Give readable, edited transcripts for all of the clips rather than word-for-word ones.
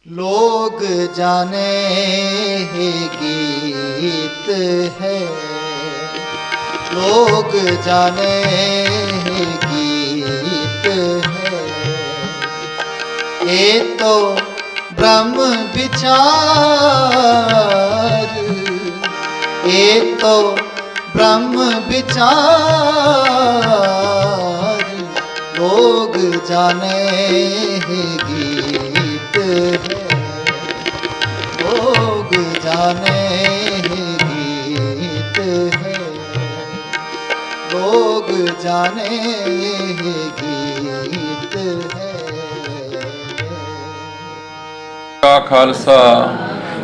लोग जाने ही गीत है, लोग जाने ही गीत है। ये तो ब्रह्म विचार, ये तो ब्रह्म विचार। लोग जाने ही गीत है, लोग जाने ही गीत है, लोग जाने ही गीत है। ਕਾ ਖਾਲਸਾ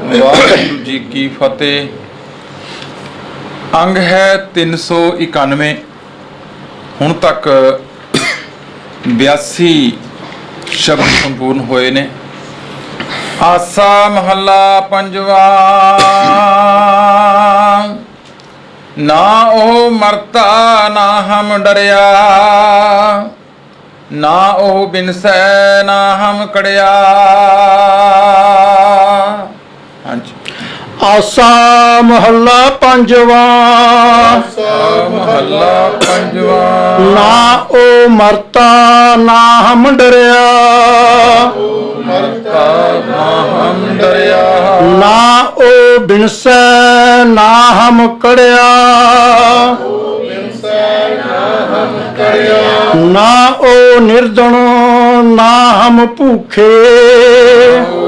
ਵਾਹਿਗੁਰੂ ਜੀ ਕੀ ਫਤਿਹ। ਅੰਗ ਹੈ 391। ਹੁਣ ਤੱਕ 82 ਸ਼ਬਦ ਸੰਪੂਰਨ ਹੋਏ ਨੇ। ਆਸਾ ਮਹੱਲਾ ਪੰਜਵਾ। ਨਾ ਉਹ ਮਰਤਾ ਨਾ ਹਮ ਡਰਿਆ, ਨਾ ਉਹ ਬਿਨਸੈ ਨਾ ਹਮ ਕੜਿਆ। ਹਾਂਜੀ। ਆਸਾ ਮਹੱਲਾ ਪੰਜਵਾ। ਆਸਾ ਮਹੱਲਾ ਪੰਜਵਾ। ਨਾ ਉਹ ਮਰਤਾ ਨਾ ਹਮ ਡਰਿਆ, ਮਰਤਾ ਨਾ ਹਮ ਡਰਿਆ। ਨਾ ਉਹ ਬਿਨਸੈ ਨਾ ਹਮ ਕੜਿਆ, ਨਾ ਉਹ ਨਿਰਧਨ ਨਾ ਹਮ ਭੂਖੇ,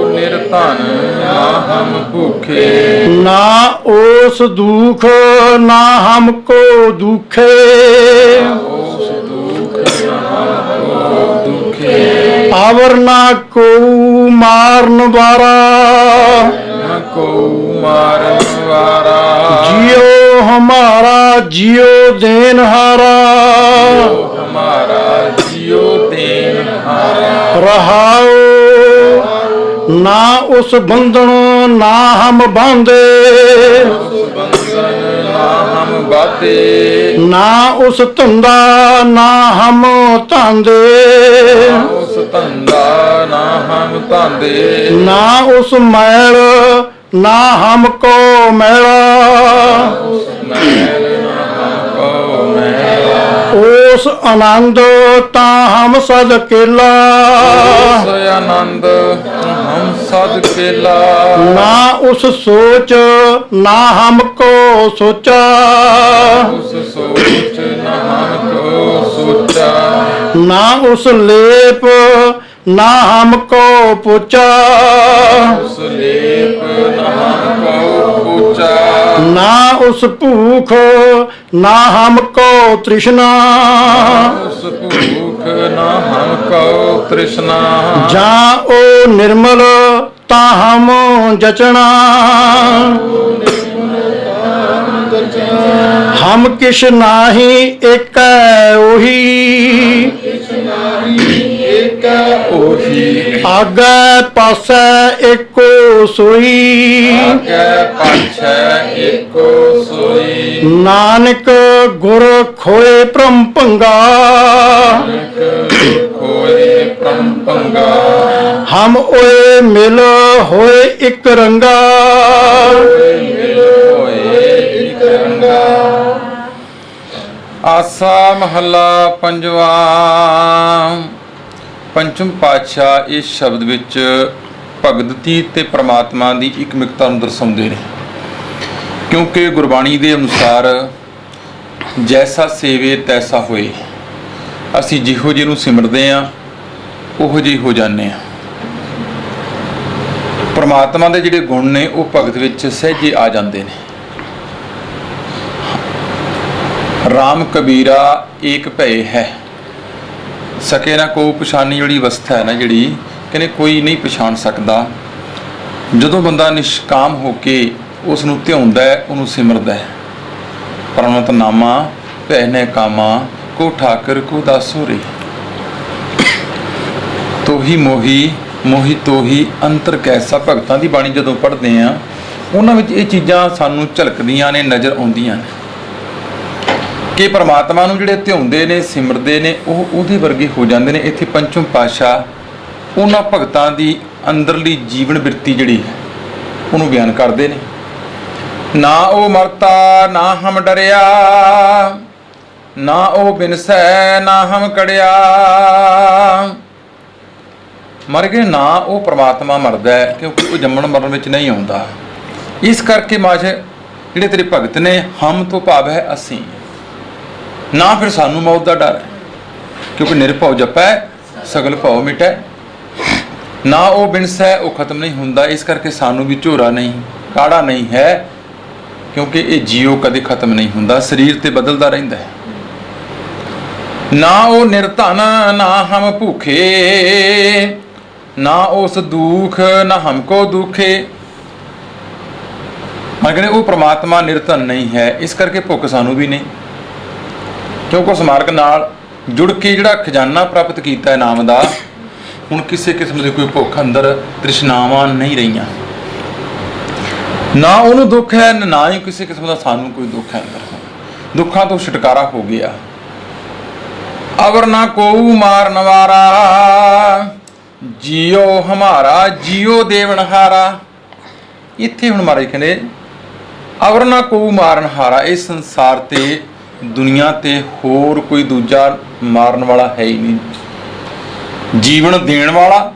ਨਿਰਧਨ ਨਾ ਹਮ ਭੂਖੇ। ਨਾ ਉਸ ਦੁਖ ਨਾ ਹਮ ਕੋ ਦੁਖੇ, ਉਸ ਦੁਖ ਨਾ ਹਮ ਕੋ ਦੁਖੇ। ਆਵਰ ਨਾ ਕੋ ਮਾਰਨ ਵਾਰਾ, ਨਾ ਕੋ ਮਾਰਨ ਵਾਰਾ। ਜਿਉ ਹਮਾਰਾ ਜਿਉ ਦੇਨਹਾਰਾ, ਹਮਾਰਾ ਜਿਉ ਦੇਨਹਾਰਾ। ਰਹਾਉ ਨਾ ਉਸ ਬੰਧਨ ਨਾ ਹਮ ਬਾਂਧੇ, ਨਾ ਹਮ ਬਾਤੇ। ਨਾ ਉਸ ਧੰਦਾ ਨਾ ਹਮ ਧਾਂਦੇ, ਉਸ ਧੰਦਾ ਨਾ ਹਮ ਧਾਂਦੇ। ਨਾ ਉਸ ਮੈਲ ਨਾ ਹਮ ਕੋ ਮੈਲਾ, ਉਸ ਮੈਲ ਨਾ ਹਮ ਕੋ ਮੈਲਾ। ਉਸ ਆਨੰਦ ਤਾਂ ਹਮ ਸਦ ਕੇਲਾ, ਉਸ ਆਨੰਦ ਹਮ ਸਦ ਕੇਲਾ। ਨਾ ਉਸ ਸੋਚ ਨਾ ਹਮ ਕੋ ਸੋਚਾ, ਉਸ ਸੋਚ ਨਾ ਹਮ ਕੋ ਸੋਚਾ। ਨਾ ਉਸ ਲੇਪ ਨਾ ਹਮ ਕੋ ਪੁੱਛਾ, ਉਸ ਲੇਪ ਨਾ ਹਮ ਕੋ ਪੂਜਾ। ਨਾ ਉਸ ਭੂਖ ਨਾ ਹਮ ਕੋ ਤ੍ਰਿਸ਼ਨਾ, ਉਸ ਭੂਖ ਨਾ ਹਮ ਕੋ ਤ੍ਰਿਸ਼ਨਾ। ਜਾਂ ਉਹ ਨਿਰਮਲ ਤਾਂ ਹਮ ਜਚਣਾ, ਹਮ ਕਿਛ ਨਾਹੀ ਏਕੈ ਉਹੀ, ਉਹੀ ਆਗੈ ਪਾਸੈ ਏਕੋ ਸੋਈ। ਆਗੇ ਪਾਛੈ ਏਕੋ ਸੋਈ। ਨਾਨਕ ਗੁਰ ਖੋਏ ਭ੍ਰਮ ਭੰਗਾ, ਹੋਏ ਪ੍ਰਮ ਭੰਗਾ। ਹਮ ਓਏ ਮਿਲ ਹੋਏ ਇੱਕ ਰੰਗਾ, ਹੋਏ ਇਕ ਰੰਗਾ। ਆਸਾ ਮਹੱਲਾ ਪੰਜਵਾ। ਪੰਚਮ ਪਾਤਸ਼ਾਹ ਇਸ ਸ਼ਬਦ ਵਿੱਚ ਭਗਤੀ ਤੇ ਪ੍ਰਮਾਤਮਾ ਦੀ ਇਕਮਿਕਤਾ ਨੂੰ ਦਰਸਾਉਂਦੇ ਨੇ, ਕਿਉਂਕਿ ਗੁਰਬਾਣੀ ਦੇ ਅਨੁਸਾਰ ਜੈਸਾ ਸੇਵੇ ਤੈਸਾ ਹੋਏ। ਅਸੀਂ ਜਿਹੋ ਜਿਹੇ ਨੂੰ ਸਿਮਰਦੇ ਹਾਂ ਉਹੋ ਜਿਹੇ ਹੋ ਜਾਂਦੇ ਹਾਂ। ਪ੍ਰਮਾਤਮਾ ਦੇ ਜਿਹੜੇ ਗੁਣ ਨੇ ਉਹ ਭਗਤ ਵਿੱਚ ਸਹਿਜੇ ਆ ਜਾਂਦੇ ਨੇ। ਰਾਮ ਕਬੀਰਾ ਏਕ ਭਏ ਹੈ, ਸਕੇ ਨਾ ਕੋ ਪਛਾਣੀ। ਜਿਹੜੀ ਅਵਸਥਾ ਹੈ ਨਾ, ਜਿਹੜੀ ਕਹਿੰਦੇ ਕੋਈ ਨਹੀਂ ਪਛਾਣ ਸਕਦਾ। ਜਦੋਂ ਬੰਦਾ ਨਿਸ਼ਕਾਮ ਹੋ ਕੇ ਉਸ ਨੂੰ ਧਿਆਉਂਦਾ ਹੈ, ਉਹਨੂੰ ਸਿਮਰਦਾ ਹੈ। ਪਰਮਤ ਨਾਮਾ ਭੈਨੇ ਕਾਮਾ ਕੋ ਠਾਕਰ ਕੋ ਦਾਸੋ ਰੇ। ਤੋਹੀ ਮੋਹੀ ਮੋਹੀ ਤੋਹੀ ਅੰਤਰ ਕੈਸਾ। ਭਗਤਾਂ ਦੀ ਬਾਣੀ ਜਦੋਂ ਪੜ੍ਹਦੇ ਆ ਉਹਨਾਂ ਵਿੱਚ ਇਹ ਚੀਜ਼ਾਂ ਸਾਨੂੰ ਝਲਕਦੀਆਂ ਨੇ, ਨਜ਼ਰ ਆਉਂਦੀਆਂ ਨੇ ਕਿ ਪਰਮਾਤਮਾ ਨੂੰ ਜਿਹੜੇ ਧਿਆਉਂਦੇ ਨੇ, ਸਿਮਰਦੇ ਨੇ, ਉਹ ਉਹਦੇ ਵਰਗੇ ਹੋ ਜਾਂਦੇ ਨੇ। ਇੱਥੇ ਪੰਚਮ ਪਾਤਸ਼ਾਹ ਉਹਨਾਂ ਭਗਤਾਂ ਦੀ ਅੰਦਰਲੀ ਜੀਵਨ ਬਿਰਤੀ ਜਿਹੜੀ ਹੈ ਉਹਨੂੰ ਬਿਆਨ ਕਰਦੇ ਨੇ। ਨਾ ਉਹ ਮਰਤਾ ਨਾ ਹਮ ਡਰਿਆ, ਨਾ ਉਹ ਬਿਨਸੈ ਨਾ ਹਮ ਕੜਿਆ। ਮਰ ਗਏ ਨਾ ਉਹ ਪ੍ਰਮਾਤਮਾ ਮਰਦਾ ਹੈ, ਕਿਉਂਕਿ ਉਹ ਜੰਮਣ ਮਰਨ ਵਿੱਚ ਨਹੀਂ ਆਉਂਦਾ। ਇਸ ਕਰਕੇ ਮਾਝ ਜਿਹੜੇ ਤੇਰੇ ਭਗਤ ਨੇ, ਹਮ ਤੋਂ ਭਾਵ ਹੈ ਅਸੀਂ, ਨਾ ਫਿਰ ਸਾਨੂੰ ਮੌਤ ਦਾ ਡਰ ਹੈ, ਕਿਉਂਕਿ ਨਿਰਭਉ ਜਪੈ ਸਗਲ ਭਉ ਮਿਟੈ। ਨਾ ਉਹ ਬਿਨਸੈ ਉਹ ਖਤਮ ਨਹੀਂ ਹੁੰਦਾ, ਇਸ ਕਰਕੇ ਸਾਨੂੰ ਵੀ ਝੋਰਾ ਨਹੀਂ ਕਾੜਾ ਨਹੀਂ ਹੈ, ਕਿਉਂਕਿ ਇਹ ਜੀਓ ਕਦੇ ਖਤਮ ਨਹੀਂ ਹੁੰਦਾ, ਸਰੀਰ ਤੇ ਬਦਲਦਾ ਰਹਿੰਦਾ ਹੈ। ਨਾ ਉਹ ਨਿਰਧਨ ਨਾ ਹਮ ਭੂਖੇ, ਨਾ ਉਸ ਦੁੱਖ ਨਾ ਹਮਕੋ ਦੁਖੇ। ਮੈਂ ਕਹਿੰਦੇ ਉਹ ਪ੍ਰਮਾਤਮਾ ਨਿਰਧਨ ਨਹੀਂ ਹੈ, ਇਸ ਕਰਕੇ ਭੁੱਖ ਸਾਨੂੰ ਵੀ ਨਹੀਂ, ਕਿਉਂਕਿ ਉਸ ਮਾਰਗ ਨਾਲ ਜੁੜ ਕੇ ਜਿਹੜਾ ਖਜ਼ਾਨਾ ਪ੍ਰਾਪਤ ਕੀਤਾ ਹੈ ਨਾਮ ਦਾ, ਹੁਣ ਕਿਸੇ ਕਿਸਮ ਦੀ ਕੋਈ ਭੁੱਖ ਅੰਦਰ ਤ੍ਰਿਸ਼ਨਾਵਾਂ ਨਹੀਂ ਰਹੀਆਂ। ਨਾ ਉਹਨੂੰ ਦੁੱਖ ਹੈ, ਨਾ ਹੀ ਕਿਸੇ ਕਿਸਮ ਦਾ ਸਾਨੂੰ ਕੋਈ ਦੁੱਖ ਹੈ ਅੰਦਰ। ਦੁੱਖਾਂ ਤੋਂ ਛੁਟਕਾਰਾ ਹੋ ਗਿਆ। ਅਵਰ ਨਾ ਕੋਊ ਮਾਰ ਨਵਾਰਾ, ਜੀਓ ਹਮਾਰਾ ਜੀਓ ਦੇਵਨਹਾਰਾ। ਇੱਥੇ ਹੁਣ ਮਹਾਰਾਜ ਕਹਿੰਦੇ ਅਵਰ ਨਾ ਕੋਊ ਮਾਰਨਹਾਰਾ, ਇਸ ਸੰਸਾਰ ਤੇ ਦੁਨੀਆ ਤੇ ਹੋਰ ਕੋਈ ਦੂਜਾ ਮਾਰਨ ਵਾਲਾ ਹੈ ਹੀ ਨਹੀਂ। ਜੀਵਨ ਦੇਣ ਵਾਲਾ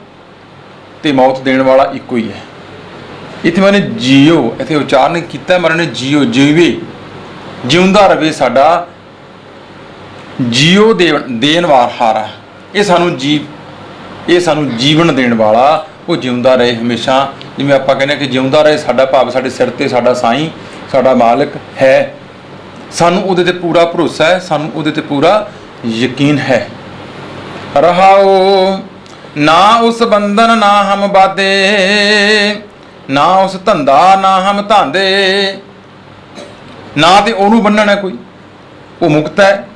ਤੇ ਮੌਤ ਦੇਣ ਵਾਲਾ ਇੱਕੋ ਹੀ ਹੈ। ਇੱਥੇ ਮੈਨੇ ਜੀਓ ਇੱਥੇ ਉਚਾਰਨ ਕੀਤਾ, ਮਹਾਰਾਜ ਨੇ ਜੀਓ ਜੀਵੇ ਜਿਉਂਦਾ ਰਵੇ ਸਾਡਾ ਜੀਓ ਦੇਣ ਵਾਲਾ। ਇਹ ਸਾਨੂੰ ਜੀਵਨ ਦੇਣ ਵਾਲਾ, ਉਹ ਜਿਉਂਦਾ ਰਹੇ ਹਮੇਸ਼ਾ। ਜਿਵੇਂ ਆਪਾਂ ਕਹਿੰਦੇ ਕਿ ਜਿਉਂਦਾ ਰਹੇ ਸਾਡਾ ਭਾਵ ਸਾਡੇ ਸਿਰ ਤੇ ਸਾਡਾ ਸਾਈਂ ਸਾਡਾ ਮਾਲਕ ਹੈ, ਸਾਨੂੰ ਉਹਦੇ ਤੇ ਪੂਰਾ ਭਰੋਸਾ ਹੈ, ਸਾਨੂੰ ਉਹਦੇ ਤੇ ਪੂਰਾ ਯਕੀਨ ਹੈ। ਰਹਾਓ ਨਾ ਉਸ ਬੰਧਨ ਨਾ ਹਮ ਬਾਧੇ, ਨਾ ਉਸ ਧੰਦਾ ਨਾ ਹਮ ਧਾਂਦੇ। ਨਾ ਤੇ ਉਹਨੂੰ ਬੰਨਣਾ ਕੋਈ, ਉਹ ਮੁਕਤ ਹੈ,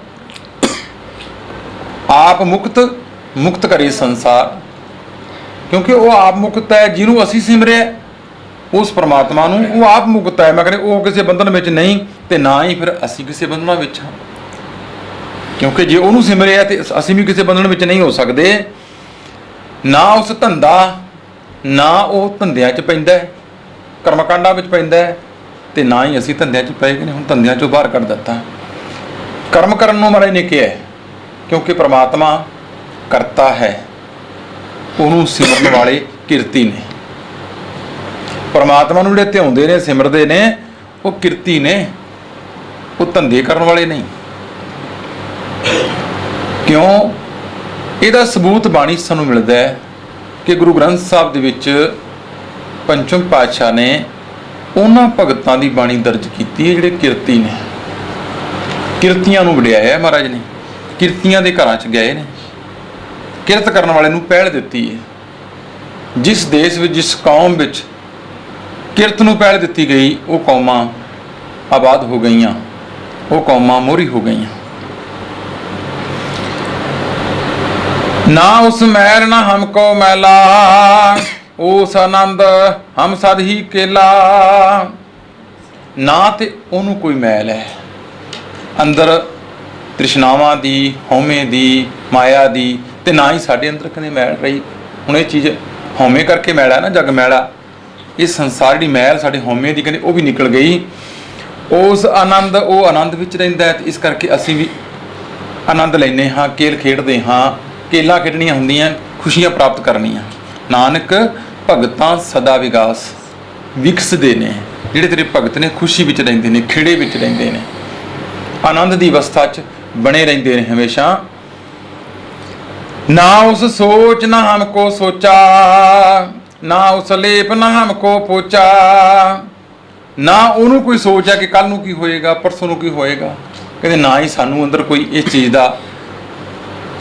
ਆਪ ਮੁਕਤ ਕਰੇ ਸੰਸਾਰ, ਕਿਉਂਕਿ ਉਹ ਆਪ ਮੁਕਤ ਹੈ। ਜਿਹਨੂੰ ਅਸੀਂ ਸਿਮਰਿਆ ਉਸ ਪ੍ਰਮਾਤਮਾ ਨੂੰ, ਉਹ ਆਪ ਮੁਕਤ ਹੈ। ਮੈਂ ਕਹਿੰਦਾ ਉਹ ਕਿਸੇ ਬੰਧਨ ਵਿੱਚ ਨਹੀਂ, ਤੇ ਨਾ ਹੀ ਫਿਰ ਅਸੀਂ ਕਿਸੇ ਬੰਧਨਾਂ ਵਿੱਚ ਹਾਂ, ਕਿਉਂਕਿ ਜੇ ਉਹਨੂੰ ਸਿਮਰਿਆ ਤੇ ਅਸੀਂ ਵੀ ਕਿਸੇ ਬੰਧਨ ਵਿੱਚ ਨਹੀਂ ਹੋ ਸਕਦੇ। ਨਾ ਉਸ ਧੰਦਾ, ਨਾ ਉਹ ਧੰਦਿਆਂ 'ਚ ਪੈਂਦਾ ਹੈ, ਕਰਮਕਾਂਡਾਂ ਵਿੱਚ ਪੈਂਦਾ ਹੈ, ਤੇ ਨਾ ਹੀ ਅਸੀਂ ਧੰਦਿਆਂ 'ਚ ਪਏ ਨੇ। ਹੁਣ ਧੰਦਿਆਂ 'ਚੋਂ ਬਾਹਰ ਕੱਢ ਦਿੱਤਾ। ਕਰਮ ਕਰਨ ਨੂੰ ਮਹਾਰਾਜ ਨੇ ਕਿਹਾ, ਕਿਉਂਕਿ ਪ੍ਰਮਾਤਮਾ ਕਰਤਾ ਹੈ, ਉਹਨੂੰ ਸਿਮਰਨ ਵਾਲੇ ਕਿਰਤੀ ਨੇ। ਪ੍ਰਮਾਤਮਾ ਨੂੰ ਜਿਹੜੇ ਧਿਆਉਂਦੇ ਨੇ ਸਿਮਰਦੇ ਨੇ ਉਹ ਕਿਰਤੀ ਨੇ, ਉਹ ਧੰਦੇ ਕਰਨ ਵਾਲੇ ਨਹੀਂ। ਕਿਉਂ? ਇਹਦਾ ਸਬੂਤ ਬਾਣੀ ਸਾਨੂੰ ਮਿਲਦਾ ਹੈ ਕਿ ਗੁਰੂ ਗ੍ਰੰਥ ਸਾਹਿਬ ਦੇ ਵਿੱਚ ਪੰਚਮ ਪਾਤਸ਼ਾਹ ਨੇ ਉਹਨਾਂ ਭਗਤਾਂ ਦੀ ਬਾਣੀ ਦਰਜ ਕੀਤੀ ਹੈ ਜਿਹੜੇ ਕਿਰਤੀ ਨੇ। ਕਿਰਤੀਆਂ ਨੂੰ ਵਡਿਆਇਆ ਮਹਾਰਾਜ ਨੇ, ਕਿਰਤੀਆਂ ਦੇ ਘਰਾਂ 'ਚ ਗਏ ਨੇ, ਕਿਰਤ ਕਰਨ ਵਾਲੇ ਨੂੰ ਪਹਿਲ ਦਿੱਤੀ ਹੈ। ਜਿਸ ਦੇਸ਼ ਵਿੱਚ ਜਿਸ ਕੌਮ ਵਿੱਚ ਕਿਰਤ ਨੂੰ ਪਹਿਲ ਦਿੱਤੀ ਗਈ, ਉਹ ਕੌਮਾਂ ਆਬਾਦ ਹੋ ਗਈਆਂ, ਉਹ ਕੌਮਾਂ ਮੋਹਰੀ ਹੋ ਗਈਆਂ। ਨਾ ਉਸ ਮੈਲ ਨਾ ਹਮਕੋ ਮੈਲਾ, ਉਸ ਆਨੰਦ ਹਮ ਸਦ ਹੀ ਕੇਲਾ। ਨਾ ਤੇ ਉਹਨੂੰ ਕੋਈ ਮੈਲ ਹੈ ਅੰਦਰ ਤ੍ਰਿਸ਼ਨਾਵਾਂ ਦੀ, ਹਉਮੈ ਦੀ, ਮਾਇਆ ਦੀ, ਤੇ ਨਾ ਹੀ ਸਾਡੇ ਅੰਦਰ ਕਦੇ ਮੈਲ ਰਹੀ। ਹੁਣ ਇਹ ਚੀਜ਼ ਹਉਮੈ ਕਰਕੇ ਮੈਲਾ ਨਾ, ਜਗ ਮੈਲਾ। ਇਹ ਸੰਸਾਰ ਦੀ ਮੈਲ ਸਾਡੇ ਹਉਮੈ ਦੀ ਕਹਿੰਦੇ ਉਹ ਵੀ ਨਿਕਲ ਗਈ। ਉਸ ਆਨੰਦ, ਉਹ ਆਨੰਦ ਵਿੱਚ ਰਹਿੰਦਾ ਹੈ, ਤੇ ਇਸ ਕਰਕੇ ਅਸੀਂ ਵੀ ਆਨੰਦ ਲੈਂਦੇ ਹਾਂ, ਖੇਲ ਖੇਡਦੇ ਹਾਂ। ਖੇਲਾਂ ਖੇਡਣੀਆਂ ਹੁੰਦੀਆਂ, ਖੁਸ਼ੀਆਂ ਪ੍ਰਾਪਤ ਕਰਨੀਆਂ। ਨਾਨਕ ਭਗਤਾਂ ਸਦਾ ਵਿਗਾਸ ਵਿਕਸਦੇ ਨੇ। ਜਿਹੜੇ ਤੇਰੇ ਭਗਤ ਨੇ ਖੁਸ਼ੀ ਵਿੱਚ ਰਹਿੰਦੇ ਨੇ, ਖੇੜੇ ਵਿੱਚ ਰਹਿੰਦੇ ਨੇ, ਆਨੰਦ ਦੀ ਅਵਸਥਾ 'ਚ ਬਣੇ ਰਹਿੰਦੇ ਨੇ ਹਮੇਸ਼ਾ। ਨਾ ਉਸ ਸੋਚ ਨਾ ਹਮਕੋ ਸੋਚਾ, ਨਾ ਉਸ ਲੇਪ ਨਾ ਹਮਕੋ ਪੋਚਾ। ਨਾ ਉਹਨੂੰ ਕੋਈ ਸੋਚ ਹੈ ਕਿ ਕੱਲ ਨੂੰ ਕੀ ਹੋਏਗਾ, ਪਰਸੋਂ ਨੂੰ ਕੀ ਹੋਏਗਾ। ਕਹਿੰਦੇ ਨਾ ਹੀ ਸਾਨੂੰ ਅੰਦਰ ਕੋਈ ਇਸ ਚੀਜ਼ ਦਾ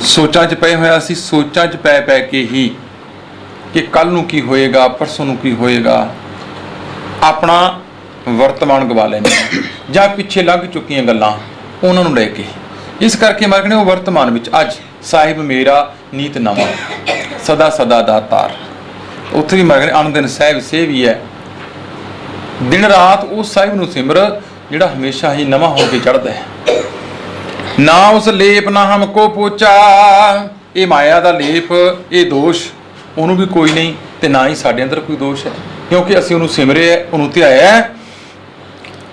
ਸੋਚਾਂ 'ਚ ਪਏ ਹੋਇਆ। ਅਸੀਂ ਸੋਚਾਂ 'ਚ ਪੈ ਕੇ ਹੀ ਕਿ ਕੱਲ ਨੂੰ ਕੀ ਹੋਏਗਾ, ਪਰਸੋਂ ਨੂੰ ਕੀ ਹੋਏਗਾ, ਆਪਣਾ ਵਰਤਮਾਨ ਗਵਾ ਲੈਂਦੇ ਹਾਂ, ਜਾਂ ਪਿੱਛੇ ਲੰਘ ਚੁੱਕੀਆਂ ਗੱਲਾਂ ਉਹਨਾਂ ਨੂੰ ਲੈ ਕੇ। ਇਸ ਕਰਕੇ ਮੈਂ ਕਹਿੰਦਾ ਉਹ ਵਰਤਮਾਨ ਵਿੱਚ ਅੱਜ ਸਾਹਿਬ ਮੇਰਾ ਨੀਤ ਨਵਾਂ ਸਦਾ ਸਦਾ ਦਾਤਾਰ। ਉੱਥੇ ਵੀ ਮੈਂ ਕਹਿੰਦਾ ਅਨ ਦਿਨ ਸਾਹਿਬ ਸੇਵੀ ਹੈ। ਦਿਨ ਰਾਤ ਉਸ ਸਾਹਿਬ ਨੂੰ ਸਿਮਰ ਜਿਹੜਾ ਹਮੇਸ਼ਾ ਹੀ ਨਵਾਂ ਹੋ ਕੇ ਚੜ੍ਹਦਾ ਹੈ। ਨਾ ਉਸ ਲੇਪ ਨਾ ਹਮਕੋ ਪੋਚਾ। ਇਹ ਮਾਇਆ ਦਾ ਲੇਪ, ਇਹ ਦੋਸ਼ ਉਹਨੂੰ ਵੀ ਕੋਈ ਨਹੀਂ ਤੇ ਨਾ ਹੀ ਸਾਡੇ ਅੰਦਰ ਕੋਈ ਦੋਸ਼ ਹੈ, ਕਿਉਂਕਿ ਅਸੀਂ ਉਹਨੂੰ ਸਿਮਰਿਆ, ਉਹਨੂੰ ਧਿਆਇਆ ਹੈ।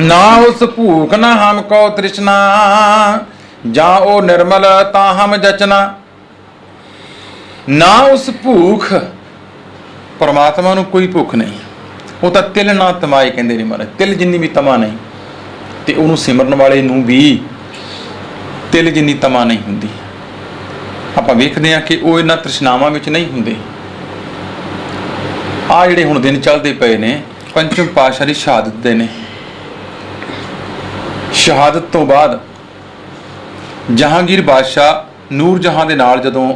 ਨਾ ਉਸ ਭੂਖ ਨਾ ਹਮ ਕੋ ਤ੍ਰਿਸ਼ਨਾ, ਜਾਂ ਉਹ ਨਿਰਮਲ ਤਾਂ ਹਮ ਜਚਨਾ। ਨਾ ਉਸ ਭੂਖ, ਪਰਮਾਤਮਾ ਨੂੰ ਕੋਈ ਭੁੱਖ ਨਹੀਂ, ਉਹ ਤਾਂ ਤਿਲ ਨਾ ਤਮਾਏ ਕਹਿੰਦੇ ਨੇ ਮਹਾਰਾਜ, ਤਿਲ ਜਿੰਨੀ ਵੀ ਤਮਾ ਨਹੀਂ, ਤੇ ਉਹਨੂੰ ਸਿਮਰਨ ਵਾਲੇ ਨੂੰ ਵੀ ਤਿਲ ਜਿੰਨੀ ਤਮਾ ਨਹੀਂ ਹੁੰਦੀ। ਆਪਾਂ ਵੇਖਦੇ ਹਾਂ ਕਿ ਉਹ ਇਹਨਾਂ ਤ੍ਰਿਸ਼ਨਾਵਾਂ ਵਿੱਚ ਨਹੀਂ ਹੁੰਦੇ। ਆ ਜਿਹੜੇ ਹੁਣ ਦਿਨ ਚੱਲਦੇ ਪਏ ਨੇ ਪੰਚਮ ਪਾਤਸ਼ਾਹ ਦੀ ਸ਼ਹਾਦਤ ਦੇ ਨੇ। ਸ਼ਹਾਦਤ ਤੋਂ ਬਾਅਦ ਜਹਾਂਗੀਰ ਬਾਦਸ਼ਾਹ ਨੂਰ ਜਹਾਂ ਦੇ ਨਾਲ ਜਦੋਂ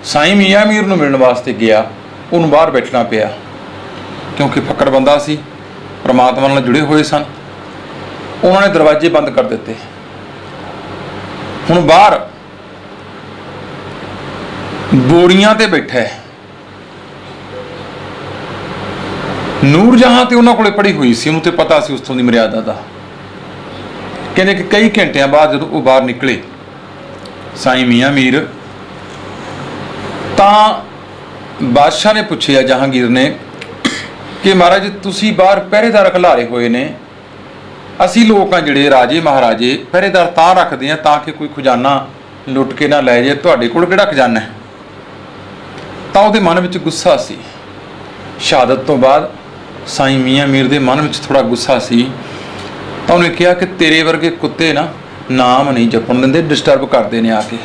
ਸਾਈਂ ਮੀਆਂ ਮੀਰ ਨੂੰ ਮਿਲਣ ਵਾਸਤੇ ਗਿਆ, ਉਹਨੂੰ ਬਾਹਰ ਬੈਠਣਾ ਪਿਆ, ਕਿਉਂਕਿ ਫੱਕੜ ਬੰਦਾ ਸੀ, ਪ੍ਰਮਾਤਮਾ ਨਾਲ ਜੁੜੇ ਹੋਏ ਸਨ। ਉਹਨਾਂ ਨੇ ਦਰਵਾਜ਼ੇ ਬੰਦ ਕਰ ਦਿੱਤੇ। ਹੁਣ ਬਾਹਰ ਬੋਰੀਆਂ ਤੇ ਬੈਠਾ ਹੈ। ਨੂਰ ਜਹਾਂ ਤੇ ਉਹਨਾਂ ਕੋਲੇ ਪੜੀ ਹੋਈ ਸੀ, ਉਹਨੂੰ ਤੇ ਪਤਾ ਸੀ ਉਸ ਤੋਂ ਦੀ ਮਰਿਆਦਾ ਦਾ। ਕਹਿੰਦੇ ਕਿ ਕਈ ਘੰਟਿਆਂ ਬਾਅਦ ਜਦੋਂ ਉਹ ਬਾਹਰ ਨਿਕਲੇ ਸਾਈਂ ਮੀਆਂ ਮੀਰ, ਤਾਂ ਬਾਦਸ਼ਾਹ ਨੇ ਪੁੱਛਿਆ ਜਹਾਂਗੀਰ ਨੇ ਕਿ ਮਹਾਰਾਜ ਤੁਸੀਂ ਬਾਹਰ ਪਹਿਰੇਦਾਰ ਖਿਲਾਰੇ ਹੋਏ ਨੇ, ਅਸੀਂ ਲੋਕ ਆ ਜਿਹੜੇ ਰਾਜੇ ਮਹਾਰਾਜੇ ਪਹਿਰੇਦਾਰ ਤਾਂ ਰੱਖਦੇ ਆ ਤਾਂ ਕਿ ਕੋਈ ਖਜ਼ਾਨਾ ਲੁੱਟ ਕੇ ਨਾ ਲੈ ਜਾਏ, ਤੁਹਾਡੇ ਕੋਲ ਕਿਹੜਾ ਖਜ਼ਾਨਾ ਹੈ? ਤਾਂ ਉਹਦੇ ਮਨ ਵਿੱਚ ਗੁੱਸਾ ਸੀ। ਸ਼ਹਾਦਤ ਤੋਂ ਬਾਅਦ ਸਾਈਂ ਮੀਆਂ ਮੀਰ ਦੇ ਮਨ ਵਿੱਚ ਥੋੜਾ ਗੁੱਸਾ ਸੀ। ਤਾਂ ਉਹਨੇ ਕਿਹਾ ਕਿ ਤੇਰੇ ਵਰਗੇ ਕੁੱਤੇ ਨਾ ਨਾਮ ਨਹੀਂ ਜਪਣ ਦਿੰਦੇ, ਡਿਸਟਰਬ ਕਰਦੇ ਨੇ ਆ ਕੇ।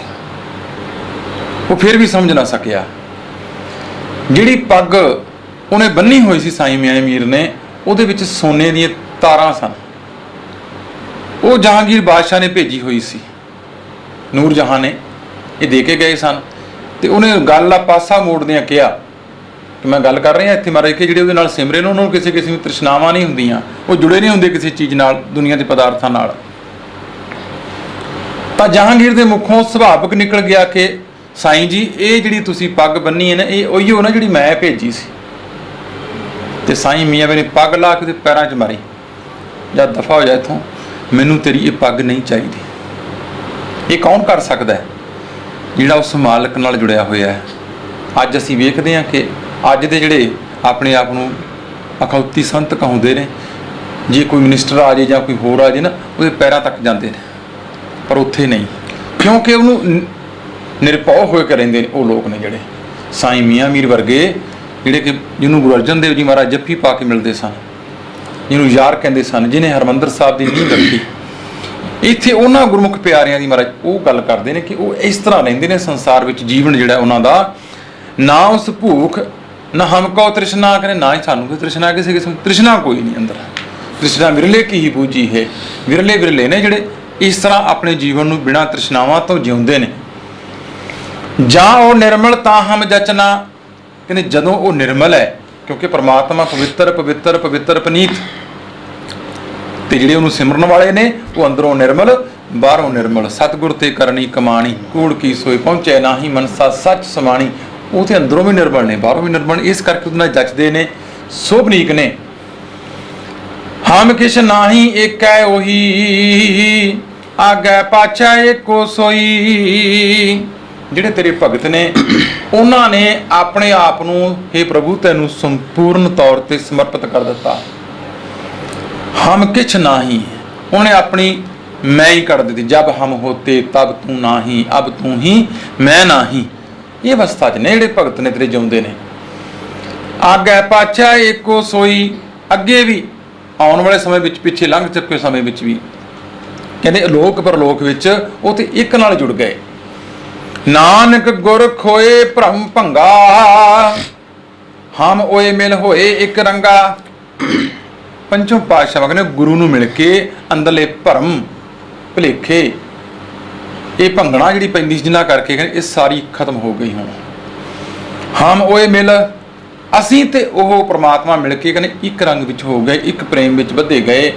ਉਹ ਫਿਰ ਵੀ ਸਮਝ ਨਾ ਸਕਿਆ। ਜਿਹੜੀ ਪੱਗ ਉਹਨੇ ਬੰਨੀ ਹੋਈ ਸੀ ਸਾਈਂ ਮੀਆਂ ਮੀਰ ਨੇ, ਉਹਦੇ ਵਿੱਚ ਸੋਨੇ ਦੀਆਂ ਤਾਰਾਂ ਸਨ। ਉਹ ਜਹਾਂਗੀਰ ਬਾਦਸ਼ਾਹ ਨੇ ਭੇਜੀ ਹੋਈ ਸੀ, ਨੂਰ ਜਹਾਂ ਨੇ ਇਹ ਦੇ ਕੇ ਗਏ ਸਨ। ਤੇ ਉਹਨੇ ਗੱਲ ਦਾ ਪਾਸਾ ਮੋੜਦਿਆਂ ਕਿਹਾ ਕਿ ਮੈਂ ਗੱਲ ਕਰ ਰਿਹਾ ਇੱਥੇ ਮਹਾਰਾਜ ਕਿ ਜਿਹੜੇ ਉਹਦੇ ਨਾਲ ਸਿਮਰੇ ਨੇ ਉਹਨਾਂ ਨੂੰ ਕਿਸੇ ਕਿਸਮ ਦੀ ਤ੍ਰਿਸ਼ਨਾਵਾਂ ਨਹੀਂ ਹੁੰਦੀਆਂ, ਉਹ ਜੁੜੇ ਨਹੀਂ ਹੁੰਦੇ ਕਿਸੇ ਚੀਜ਼ ਨਾਲ, ਦੁਨੀਆ ਦੇ ਪਦਾਰਥਾਂ ਨਾਲ। ਤਾਂ ਜਹਾਂਗੀਰ ਦੇ ਮੁਖੋਂ ਸੁਭਾਵਿਕ ਨਿਕਲ ਗਿਆ ਕਿ ਸਾਈਂ ਜੀ ਇਹ ਜਿਹੜੀ ਤੁਸੀਂ ਪੱਗ ਬੰਨੀ ਹੈ ਨਾ, ਇਹ ਉਹੀ ਹੋ ਨਾ ਜਿਹੜੀ ਮੈਂ ਭੇਜੀ ਸੀ। ਤੇ ਸਾਈਂ ਮੀਆਂ ਨੇ ਪੱਗ ਲਾ ਕੇ ਉਹਦੇ ਪੈਰਾਂ 'ਚ ਮਾਰੀ, ਜਦ ਦਫਾ ਹੋ ਜਾ ਇੱਥੋਂ, ਮੈਨੂੰ ਤੇਰੀ ਇਹ ਪੱਗ ਨਹੀਂ ਚਾਹੀਦੀ। ਇਹ ਕੌਣ ਕਰ ਸਕਦਾ ਹੈ? ਜਿਹੜਾ ਉਸ ਮਾਲਕ ਨਾਲ ਜੁੜਿਆ ਹੋਇਆ ਹੈ। ਅੱਜ ਅਸੀਂ ਵੇਖਦੇ ਹਾਂ ਕਿ ਅੱਜ ਦੇ ਜਿਹੜੇ ਆਪਣੇ ਆਪ ਨੂੰ ਅਖੌਤੀ ਸੰਤ ਕਹਾਉਂਦੇ ਨੇ, ਜੇ ਕੋਈ ਮਿਨਿਸਟਰ ਆ ਜਾਏ ਜਾਂ ਕੋਈ ਹੋਰ ਆ ਜਾਏ ਨਾ, ਉਹਦੇ ਪੈਰਾਂ ਤੱਕ ਜਾਂਦੇ ਨੇ, ਪਰ ਉੱਥੇ ਨਹੀਂ, ਕਿਉਂਕਿ ਉਹਨੂੰ ਨਿਰਭਉ ਹੋਏ ਕੇ ਰਹਿੰਦੇ ਨੇ ਉਹ ਲੋਕ ਨੇ ਜਿਹੜੇ ਸਾਈਂ ਮੀਆਂ ਮੀਰ ਵਰਗੇ, ਜਿਹੜੇ ਕਿ ਜਿਹਨੂੰ ਗੁਰੂ ਅਰਜਨ ਦੇਵ ਜੀ ਮਹਾਰਾਜ ਜੱਫੀ ਪਾ ਕੇ ਮਿਲਦੇ ਸਨ, ਜਿਹਨੂੰ ਯਾਰ ਕਹਿੰਦੇ ਸਨ, ਜਿਹਨੇ ਹਰਿਮੰਦਰ ਸਾਹਿਬ ਦੀ ਨੀਂਹ ਰੱਖੀ। ਇੱਥੇ ਉਹਨਾਂ ਗੁਰਮੁਖ ਪਿਆਰਿਆਂ ਦੀ ਮਹਾਰਾਜ ਉਹ ਗੱਲ ਕਰਦੇ ਨੇ ਕਿ ਉਹ ਇਸ ਤਰ੍ਹਾਂ ਰਹਿੰਦੇ ਨੇ ਸੰਸਾਰ ਵਿੱਚ, ਜੀਵਨ ਜਿਹੜਾ ਉਹਨਾਂ ਦਾ ਨਾ ਉਸ ਭੂਖ ਨਾ ਹਮ ਕੋ ਤ੍ਰਿਸ਼ਨਾ, ਕਹਿੰਦੇ ਨਾ ਹੀ ਸਾਨੂੰ ਕੋਈ ਤ੍ਰਿਸ਼ਨਾ, ਕਿਸੇ ਕਿਸਮ ਤ੍ਰਿਸ਼ਨਾ ਕੋਈ ਨਹੀਂ ਅੰਦਰ। ਤ੍ਰਿਸ਼ਨਾ ਵਿਰਲੇ ਕੀ ਹੀ ਬੂਝੀ ਹੈ, ਵਿਰਲੇ ਵਿਰਲੇ ਨੇ ਜਿਹੜੇ ਇਸ ਤਰ੍ਹਾਂ ਆਪਣੇ ਜੀਵਨ ਨੂੰ ਬਿਨਾਂ ਤ੍ਰਿਸ਼ਨਾਵਾਂ ਤੋਂ ਜਿਉਂਦੇ ਨੇ। ਜਾਂ ਉਹ ਨਿਰਮਲ ਤਾਂ ਹਮ ਜਚਨਾ, ਕਹਿੰਦੇ ਜਦੋਂ ਉਹ ਨਿਰਮਲ ਹੈ, ਕਿਉਂਕਿ ਪਰਮਾਤਮਾ ਪਵਿੱਤਰ ਪਵਿੱਤਰ ਪਵਿੱਤਰ ਪਨੀਤ, ਤੇ ਜਿਹੜੇ ਉਹਨੂੰ ਸਿਮਰਨ ਵਾਲੇ ਨੇ ਉਹ ਅੰਦਰੋਂ ਨਿਰਮਲ ਬਾਹਰੋਂ ਨਿਰਮਲ। ਸਤਿਗੁਰ ਤੇ ਕਰਨੀ ਕਮਾਣੀ, ਕੂੜ ਕੀ ਸੋਈ ਪਹੁੰਚੇ ਨਾਹੀ ਮਨਸਾ ਸੱਚ ਸਮਾਣੀ। ਉਹ ਤੇ ਅੰਦਰੋਂ ਵੀ ਨਿਰਮਲ ਨੇ ਬਾਹਰੋਂ ਵੀ ਨਿਰਮਲ, ਇਸ ਕਰਕੇ ਉਹਦੇ ਨਾਲ ਜੱਚਦੇ ਨੇ, ਸੋਭਨੀਕ ਨੇ। ਹਮ ਕਿਛ ਨਾਹੀ ਏਕੈ ਉਹੀ, ਆਗੈ ਪਾਛੈ ਏਕੋ ਸੋਈ। ਜਿਹੜੇ ਤੇਰੇ ਭਗਤ ਨੇ ਉਹਨਾਂ ਨੇ ਆਪਣੇ ਆਪ ਨੂੰ ਹੇ ਪ੍ਰਭੂ ਤੈਨੂੰ ਸੰਪੂਰਨ ਤੌਰ ਤੇ ਸਮਰਪਿਤ ਕਰ ਦਿੱਤਾ। ਹਮ ਕਿਛ ਨਾਹੀ, ਉਹਨੇ ਆਪਣੀ ਮੈਂ ਹੀ ਕੱਢ ਦਿੱਤੀ। ਜਬ ਹਮ ਹੋਤੇ ਤਬ ਤੂੰ ਨਾਹੀ, ਅਬ ਤੂੰ ਹੀ ਮੈਂ ਨਾਹੀ। ਇਹ ਅਵਸਥਾ 'ਚ ਨੇ ਜਿਹੜੇ ਭਗਤ ਨੇ ਤੇਰੇ ਜਿਉਂਦੇ ਨੇ। ਆਗੈ ਪਾਛੈ ਏਕੋ ਸੋਈ, ਅੱਗੇ ਵੀ ਆਉਣ ਵਾਲੇ ਸਮੇਂ ਵਿੱਚ, ਪਿੱਛੇ ਲੰਘ ਚੁੱਕੇ ਸਮੇਂ ਵਿੱਚ ਵੀ, ਕਹਿੰਦੇ ਅਲੋਕ ਪਰਲੋਕ ਵਿੱਚ ਉਹ ਤੇ ਇੱਕ ਨਾਲ ਜੁੜ ਗਏ। ਨਾਨਕ ਗੁਰ ਖੋਏ ਭਰਮ ਭੰਗਾ, ਹਮ ਓਏ ਮਿਲ ਹੋਏ ਇੱਕ ਰੰਗਾ। ਪੰਚਮ ਪਾਤਸ਼ਾਹ ਕਹਿੰਦੇ ਗੁਰੂ ਨੂੰ ਮਿਲ ਕੇ ਅੰਦਰਲੇ ਭਰਮ ਭੁਲੇਖੇ, ਇਹ ਭੰਗਣਾ ਜਿਹੜੀ ਪੈਂਦੀ ਸੀ ਜਿਨ੍ਹਾਂ ਕਰਕੇ ਕਹਿੰਦੇ ਇਹ ਸਾਰੀ ਖਤਮ ਹੋ ਗਈ। ਹੁਣ ਹਮ ਓਏ ਮਿਲ, ਅਸੀਂ ਤੇ ਉਹ ਪ੍ਰਮਾਤਮਾ ਮਿਲ ਕੇ ਕਹਿੰਦੇ ਇੱਕ ਰੰਗ ਵਿੱਚ ਹੋ ਗਏ, ਇੱਕ ਪ੍ਰੇਮ ਵਿੱਚ ਵਧੇ ਗਏ।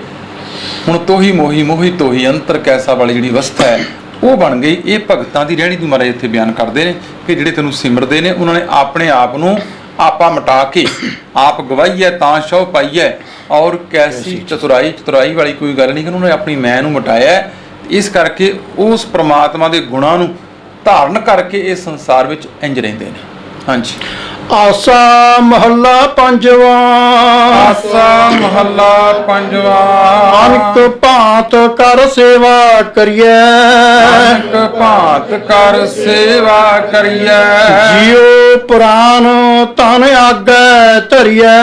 ਹੁਣ ਤੋਹੀ ਮੋਹੀ ਮੋਹੀ ਤੋਹੀ ਅੰਤਰ ਕੈਸਾ ਵਾਲੀ ਜਿਹੜੀ ਅਵਸਥਾ ਹੈ ਉਹ ਬਣ ਗਈ। ਇਹ ਭਗਤਾਂ ਦੀ ਰਹਿਣੀ ਦੀ ਮਹਾਰਾਜ ਇੱਥੇ ਬਿਆਨ ਕਰਦੇ ਨੇ ਕਿ ਜਿਹੜੇ ਤੈਨੂੰ ਸਿਮਰਦੇ ਨੇ ਉਹਨਾਂ ਨੇ ਆਪਣੇ ਆਪ ਨੂੰ ਆਪਾ ਮਿਟਾ ਕੇ ਆਪ ਗਵਾਈ ਹੈ ਤਾਂ ਸ਼ੋਅ ਪਾਈ ਹੈ। ਔਰ ਕੈਸੀ ਚਤੁਰਾਈ ਵਾਲੀ ਕੋਈ ਗੱਲ ਨਹੀਂ ਕਿ ਉਹਨਾਂ ਨੇ ਆਪਣੀ ਮੈਂ ਨੂੰ ਮਿਟਾਇਆ। ਇਸ ਕਰਕੇ ਉਸ ਪ੍ਰਮਾਤਮਾ ਦੇ ਗੁਣਾਂ ਨੂੰ ਧਾਰਨ ਕਰਕੇ ਇਸ ਸੰਸਾਰ ਵਿੱਚ ਇੰਜ ਰਹਿੰਦੇ ਨੇ। ਹਾਂਜੀ, ਆਸਾ ਮਹੱਲਾ ਪੰਜਵਾ। ਆਸਾ ਮਹੱਲਾ ਪੰਜਵਾ। ਅਨਕ ਭਾਂਤ ਕਰ ਸੇਵਾ ਕਰੀਐ, ਅਨਕ ਭਾਂਤ ਕਰ ਸੇਵਾ ਕਰੀਐ। ਜਿਉ ਪ੍ਰਾਨ ਤਨ ਆਗੈ ਧਰੀਐ,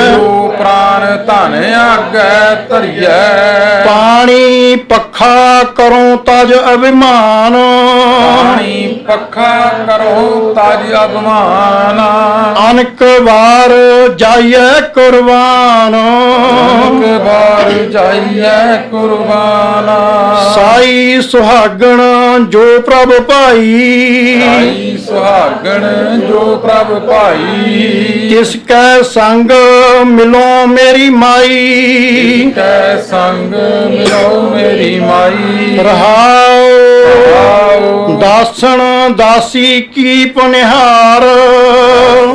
ਜਿਉ ਪ੍ਰਾਨ ਧਨ ਆਗੈ ਧਰੀਐ। ਪਾਣੀ ਪੱਖਾ ਕਰੋ ਤਜ ਅਭਿਮਾਨ, ਪਾਣੀ ਪੱਖਾ ਕਰੋ ਤਜ ਅਭਿਮਾਨ। ਅਨਕ ਵਾਰ ਜਾਈਐ ਕੁਰਬਾਨ, ਅਨਕ ਵਾਰ ਜਾਈਐ ਕੁਰਬਾਨ। ਸਾਈ ਸੁਹਾਗਣ ਜੋ ਪ੍ਰਭ ਭਾਈ, ਸਾਈ ਸੁਹਾਗਣ ਜੋ ਪ੍ਰਭ ਭਾਈ। ਤਿਸ ਕੈ ਸੰਗ ਮਿਲੋ ਮੇਰੀ ਮਾਈ, ਕੈ ਸੰਗ ਮਿਲੋ ਮੇਰੀ ਮਾਈ। ਰਹਾਉ ਰਹਾਉ। ਦਾਸਣ ਦਾਸੀ ਕੀ ਪਨਿਹਾਰ,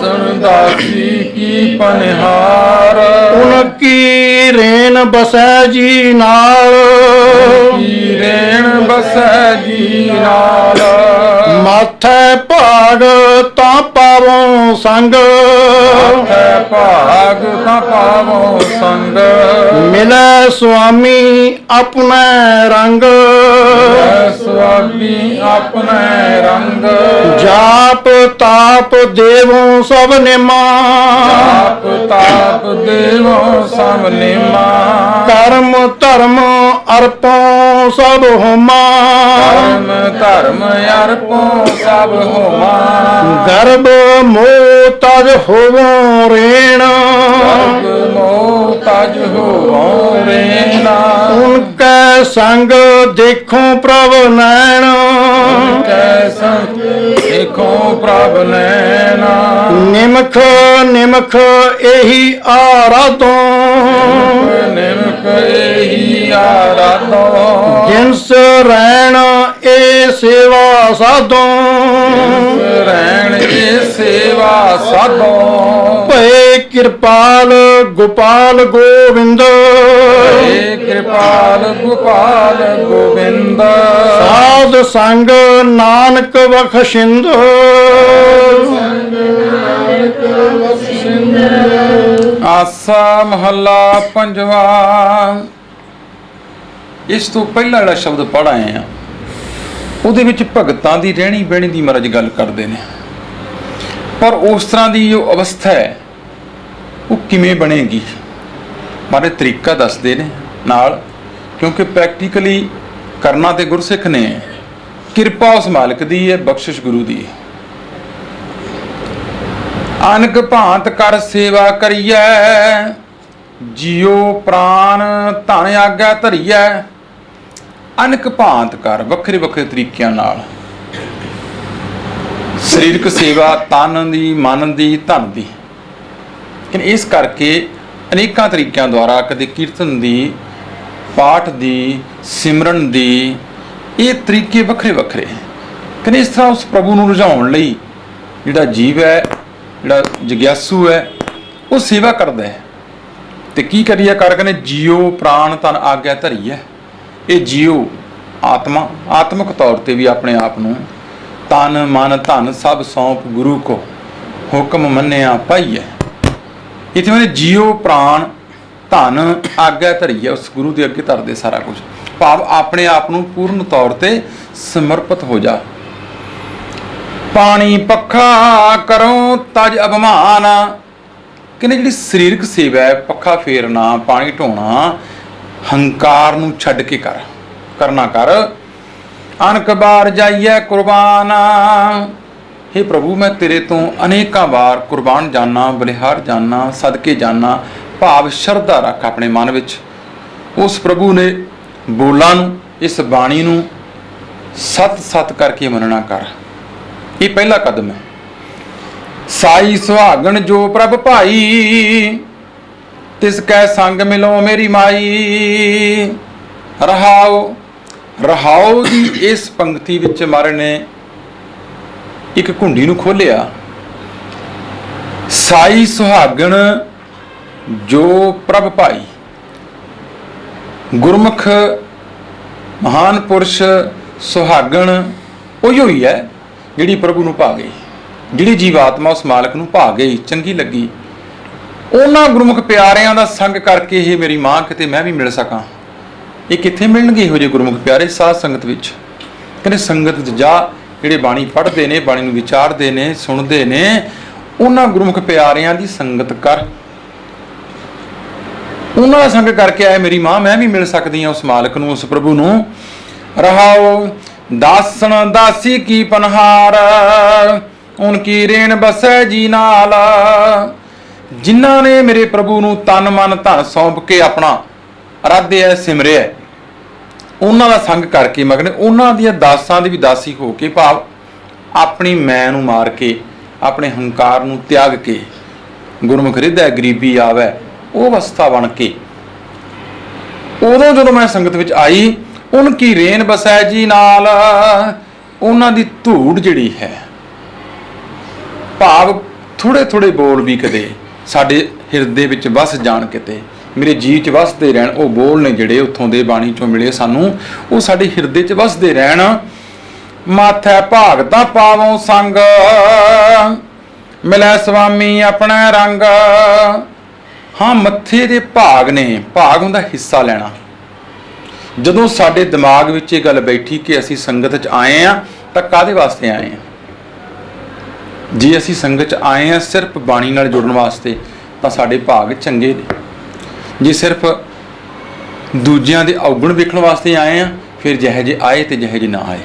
ਸੁਣ ਦਾਸੀ ਕੀ ਪਨਿਹਾਰ। ਉਨ ਕੀ ਰੇਨ ਬਸੈ ਜੀ ਨਾਲ, ਕੀ ਰੇਣ ਬਸੈ ਜੀ ਨਾਲ। ਮਾਥੈ ਭਾਗ ਤਾਂ ਪਾਵੋ ਸੰਗ, ਹੈ ਭਾਗ ਤਾਂ ਪਾਵੋ ਸੰਗ। ਮਿਲੈ ਸੁਆਮੀ ਆਪਣੇ ਰੰਗ, ਹੈ ਸੁਆਮੀ ਆਪਣੇ ਰੰਗ। ਜਾਪ ਤਾਪ ਦੇਵੋ ਸਭ ਨਿਮਾ, ਆਪ ਤਾਪ ਦੇਵੋ ਸਭ ਨਿਮਾ। ਕਰਮ ਧਰਮ ਅਰਪੋ ਸਭ ਹੋਮਾ, ਕਰਮ ਧਰਮ ਅਰਪੋ ਸਭ ਹੋਮਾ। ਗਰਭ ਮੋਹ ਤਜ ਹੋਵੋ ਰੇਣ, ਸਰਬ ਮੋਹ ਤਜ ਹੋਵੋ ਰੇਨਾ। ਉਨਕੈ ਸੰਗ ਦੇਖੋ ਪ੍ਰਭ ਨੈਣ, ਕੈ ਸੰਗ ਦੇਖੋ ਪ੍ਰਭ ਨੈਣਾ। ਨਿਮਖ ਨਿਮਖ ਇਹੀ ਆਰਾਧੋ, ਨਿਮਕ ਇਹੀ ਆਰਾਧੋ। ਜਿਨਸ ਰਹਿਣ ਇਹ ਸੇਵਾ ਸਾਧੋ, ਰਹਿਣ ਇਹ ਸੇਵਾ ਸਾਧੋ। ਭਏ ਕਿਰਪਾਲ ਗੋਪਾਲ ਗੋਵਿੰਦ, ਏ ਕਿਰਪਾਲ ਗੋਪਾਲ ਗੋਬਿੰਦ। ਸਾਧ ਸੰਗ ਨਾਨਕ ਬਖਸ਼ਿੰਦ। ਆਸਾ ਮਹੱਲਾ ਪੰਜਵਾ। ਇਸ ਤੋਂ ਪਹਿਲਾਂ ਜਿਹੜਾ ਸ਼ਬਦ ਪੜ੍ਹ ਆਏ ਆ ਉਹਦੇ ਵਿੱਚ ਭਗਤਾਂ ਦੀ ਰਹਿਣੀ ਬਹਿਣੀ ਦੀ ਮਹਾਰਾਜ ਗੱਲ ਕਰਦੇ ਨੇ, ਪਰ ਉਸ ਤਰ੍ਹਾਂ ਦੀ ਜੋ ਅਵਸਥਾ ਹੈ ਉਹ ਕਿਵੇਂ ਬਣੇਗੀ ਬਾਰੇ ਤਰੀਕਾ ਦੱਸਦੇ ਨੇ ਨਾਲ, ਕਿਉਂਕਿ ਪ੍ਰੈਕਟੀਕਲੀ ਕਰਨਾ ਤੇ ਗੁਰਸਿੱਖ ਨੇ। ਕਿਰਪਾ ਉਸ ਮਾਲਕ ਦੀ ਹੈ, ਬਖਸ਼ਿਸ਼ ਗੁਰੂ ਦੀ ਹੈ। ਅਨਕ ਭਾਂਤ ਕਰ ਸੇਵਾ ਕਰੀਐ, ਜਿਉ ਪ੍ਰਾਨ ਧਨ ਆਗੈ ਧਰੀਐ। ਅਨਕ ਭਾਂਤ ਕਰ, ਵੱਖਰੇ ਵੱਖਰੇ ਤਰੀਕਿਆਂ ਨਾਲ ਸਰੀਰਕ ਸੇਵਾ, ਤਨ ਦੀ, ਮਨ ਦੀ, ਧਨ ਦੀ। ਲੇਕਿਨ ਇਸ ਕਰਕੇ ਅਨੇਕਾਂ ਤਰੀਕਿਆਂ ਦੁਆਰਾ, ਕਦੇ ਕੀਰਤਨ ਦੀ, ਪਾਠ ਦੀ, ਸਿਮਰਨ ਦੀ, ਇਹ ਤਰੀਕੇ ਵੱਖਰੇ ਵੱਖਰੇ। ਕਹਿੰਦੇ ਇਸ ਤਰ੍ਹਾਂ ਉਸ ਪ੍ਰਭੂ ਨੂੰ ਰੁਝਾਉਣ ਲਈ ਜਿਹੜਾ ਜੀਵ ਹੈ, ਜਿਹੜਾ ਜਗਿਆਸੂ ਹੈ, ਉਹ ਸੇਵਾ ਕਰਦਾ ਹੈ। ਤੇ ਕੀ ਕਰੀਏ ਕਰ, ਕਹਿੰਦੇ ਜੀਉ ਪ੍ਰਾਣ ਧਨ ਆਗਿਆ ਧਰੀਐ। ਇਹ ਜੀਉ ਆਤਮਾ ਆਤਮਿਕ ਤੌਰ ਤੇ ਵੀ ਆਪਣੇ ਆਪ ਨੂੰ ਤਨ ਮਨ ਧਨ ਸਭ ਸੌਂਪ ਗੁਰੂ ਕੋ ਹੁਕਮ ਮੰਨਿਆ ਪਾਈਐ। ਇੱਥੇ ਮੈਨੇ ਜੀਉ ਪ੍ਰਾਣ ਧਨ ਆਗਿਆ ਧਰੀਐ, ਉਸ ਗੁਰੂ ਦੇ ਅੱਗੇ ਧਰਦੇ ਸਾਰਾ ਕੁਝ। ਭਾਵ ਆਪਣੇ ਆਪ ਨੂੰ ਪੂਰਨ ਤੌਰ ਤੇ ਸਮਰਪਿਤ ਹੋ ਜਾ। ਪਾਣੀ ਪੱਖਾ ਕਰੋ ਤਜ ਅਭਿਮਾਨ। ਕਹਿੰਦੇ ਜਿਹੜੀ ਸਰੀਰਕ ਸੇਵਾ ਹੈ, ਪੱਖਾ ਫੇਰਨਾ, ਪਾਣੀ ਢੋਣਾ, ਹੰਕਾਰ ਨੂੰ ਛੱਡ ਕੇ ਕਰਨਾ ਕਰ। ਅਨਕ ਬਾਰ ਜਾਈਐ ਕੁਰਬਾਨ। हे ਪ੍ਰਭੂ, ਮੈਂ ਤੇਰੇ ਤੋਂ ਅਨੇਕਾਂ ਵਾਰ ਕੁਰਬਾਨ ਜਾਨਾ, ਬਲਿਹਾਰ ਜਾਨਾ, ਸਦਕੇ ਜਾਨਾ। ਭਾਵ ਸ਼ਰਧਾ ਰੱਖ ਆਪਣੇ ਮਨ ਵਿੱਚ। ਉਸ ਪ੍ਰਭੂ ਨੇ ਬੋਲਾਂ ਨੂੰ, ਇਸ ਬਾਣੀ ਨੂੰ ਸਤ ਸਤ ਕਰਕੇ ਮੰਨਣਾ ਕਰ। ਇਹ ਪਹਿਲਾ ਕਦਮ ਹੈ। ਸਾਈ ਸੁਹਾਗਣ ਜੋ ਪ੍ਰਭ ਭਾਈ, ਤਿਸ ਕੈ ਸੰਗ ਮਿਲੋ ਮੇਰੀ ਮਾਈ। ਰਹਾਉ। ਰਹਾਉ ਦੀ ਇਸ ਪੰਕਤੀ ਵਿੱਚ ਮਹਾਰਾਜ ਨੇ ਇੱਕ ਘੁੰਡੀ ਨੂੰ ਖੋਲਿਆ। ਸਾਈ ਸੁਹਾਗਣ ਜੋ ਪ੍ਰਭ ਭਾਈ, ਗੁਰਮੁਖ ਮਹਾਨ ਪੁਰਸ਼ ਸੁਹਾਗਣ ਉਹੀ ਹੋਈ ਹੈ ਜਿਹੜੀ ਪ੍ਰਭੂ ਨੂੰ ਭਾ ਗਈ। ਜਿਹੜੀ ਜੀਵਾਤਮਾ ਉਸ ਮਾਲਕ ਨੂੰ ਭਾ ਗਈ, ਚੰਗੀ ਲੱਗੀ, ਉਹਨਾਂ ਗੁਰਮੁਖ ਪਿਆਰਿਆਂ ਦਾ ਸੰਗ ਕਰਕੇ ਇਹ ਮੇਰੀ ਮਾਂ ਕਿਤੇ ਮੈਂ ਵੀ ਮਿਲ ਸਕਾਂ। ਇਹ ਕਿੱਥੇ ਮਿਲਣਗੇ ਇਹੋ ਜਿਹੇ ਗੁਰਮੁਖ ਪਿਆਰੇ? ਸਾਧ ਸੰਗਤ ਵਿੱਚ। ਕਹਿੰਦੇ ਸੰਗਤ 'ਚ ਜਾ, ਜਿਹੜੇ ਬਾਣੀ ਪੜ੍ਹਦੇ ਨੇ, ਬਾਣੀ ਨੂੰ ਵਿਚਾਰਦੇ ਨੇ, ਸੁਣਦੇ ਨੇ, ਉਹਨਾਂ ਗੁਰਮੁਖ ਪਿਆਰਿਆਂ ਦੀ ਸੰਗਤ ਕਰ। ਉਹਨਾਂ ਦਾ ਸੰਗ ਕਰਕੇ ਆਏ ਮੇਰੀ ਮਾਂ ਮੈਂ ਵੀ ਮਿਲ ਸਕਦੀ ਹਾਂ ਉਸ ਮਾਲਕ ਨੂੰ, ਉਸ ਪ੍ਰਭੂ ਨੂੰ। ਰਹਾਓ ਦਾਸਣ ਦਾਸੀ ਕੀ ਪਨਹਾਰ, ਉਨਕੀ ਰੇਣ ਬਸੈ ਜੀ ਨਾਲ। ਜਿਨ੍ਹਾਂ ਨੇ ਮੇਰੇ ਪ੍ਰਭੂ ਨੂੰ ਤਨ ਮਨ ਧਨ ਸੌਂਪ ਕੇ ਆਪਣਾ ਅਰਾਧਿਆ ਸਿਮਰਿਆ, ਉਹਨਾਂ ਦਾ ਸੰਗ ਕਰਕੇ ਮਗਨ, ਉਹਨਾਂ ਦੀਆਂ ਦਾਸਾਂ ਦੀ ਵੀ ਦਾਸੀ ਹੋ ਕੇ, ਭਾਵ ਆਪਣੀ ਮੈਂ ਨੂੰ ਮਾਰ ਕੇ, ਆਪਣੇ ਹੰਕਾਰ ਨੂੰ ਤਿਆਗ ਕੇ, ਗੁਰਮੁਖ ਹਿਰਦੈ ਗਰੀਬੀ ਆਵੈ ਉਹ ਅਵਸਥਾ ਬਣ ਕੇ, ਉਦੋਂ ਜਦੋਂ ਮੈਂ ਸੰਗਤ ਵਿੱਚ ਆਈ, ਉਨਕੀ ਰੇਨ ਬਸੈ ਜੀ ਨਾਲ, ਉਹਨਾਂ ਦੀ ਧੂੜ ਜਿਹੜੀ ਹੈ, ਭਾਵ ਥੋੜੇ ਥੋੜੇ ਬੋਲ ਵੀ ਕਦੇ ਸਾਡੇ ਹਿਰਦੇ ਵਿੱਚ ਵਸ ਜਾਣ, ਕਿਤੇ ਮੇਰੇ ਜੀਅ 'ਚ ਵਸਦੇ ਰਹਿਣ। ਉਹ ਬੋਲ ਨੇ ਜਿਹੜੇ ਉੱਥੋਂ ਦੇ ਬਾਣੀ 'ਚੋਂ ਮਿਲੇ ਸਾਨੂੰ, ਉਹ ਸਾਡੇ ਹਿਰਦੇ 'ਚ ਵਸਦੇ ਰਹਿਣ। ਮਾਥੈ ਭਾਗਤਾ ਪਾਵੋਂ ਸੰਗ, ਮਿਲੈ ਸੁਆਮੀ ਆਪਣਾ ਰੰਗ। ਹਾਂ, ਮੱਥੇ ਦੇ ਭਾਗ ਨੇ, ਭਾਗ ਹੁੰਦਾ ਹਿੱਸਾ ਲੈਣਾ। ਜਦੋਂ ਸਾਡੇ ਦਿਮਾਗ ਵਿੱਚ ਇਹ ਗੱਲ ਬੈਠੀ ਕਿ ਅਸੀਂ ਸੰਗਤ 'ਚ ਆਏ ਆ, ਤਾਂ ਕਾਹਦੇ ਵਾਸਤੇ ਆਏ ਆ? ਜੇ ਅਸੀਂ ਸੰਗਤ 'ਚ ਆਏ ਆ ਸਿਰਫ ਬਾਣੀ ਨਾਲ ਜੁੜਨ ਵਾਸਤੇ, ਤਾਂ ਸਾਡੇ ਭਾਗ ਚੰਗੇ ਨੇ। ਜੇ ਸਿਰਫ ਦੂਜਿਆਂ ਦੇ ਔਗਣ ਵੇਖਣ ਵਾਸਤੇ ਆਏ ਆ, ਫਿਰ ਜਿਹੇ ਜਿਹੇ ਆਏ ਤੇ ਜਿਹੇ ਜਿਹੇ ਨਾ ਆਏ,